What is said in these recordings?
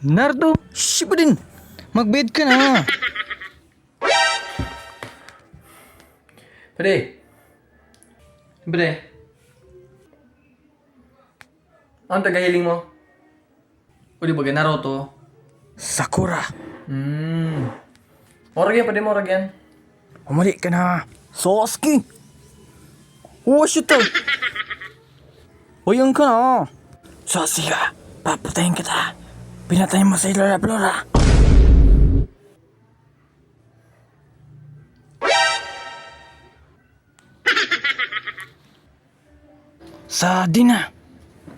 Naruto, shiba din. Mag-bed ka na. Pre. Pre. Ang tagahiling mo? O di ba Naruto? Sakura, Morag yan, pwede morag yan. umali ka na. Sasuke. Washita. Uyang ka na. Sasuke, papatayin kita. Pinatayin mo sa Lola Flora. Sa dina.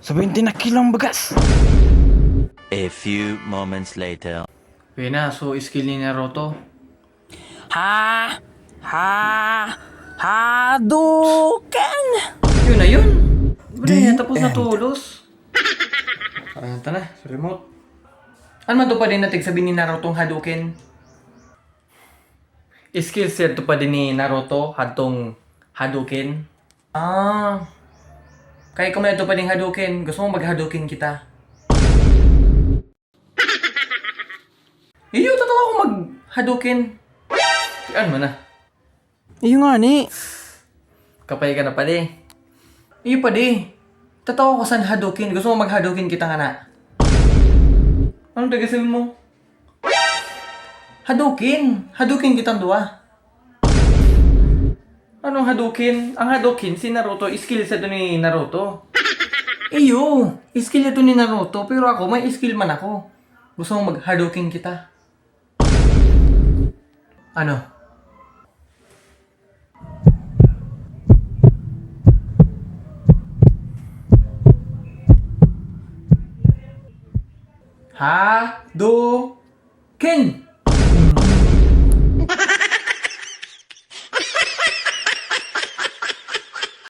Sa 20 na kilong bagas. A few moments later. Okay na, so skill ni Naruto. Hadouken! Yun na yun. Pre, The tapos na end. tulos. Ito na, sa remote. Ano man to pa din natin sabihin ni Naruto Hadouken? Skill set to pa din ni Naruto hadtong Hadouken. Kaya kung may ito pa din Hadouken, gusto mo mag-Hadouken kita? Iyo, totoo ako mag-Hadouken. Ano mo na? Iyo nga ni. Kapay ka na pa di. Iyo pa di. Totoo ako saan Hadouken. Gusto mo mag-Hadouken kita nga na? Anong tagasabi mo? Hadouken! Hadouken kitang dua. Anong Hadouken? Ang Hadouken, si Naruto, skill sa ito ni Naruto. Iyo! Skill ito ni Naruto, pero ako, may skill man ako. Gusto mo mag-Hadouken kita? Ano? Hadouken!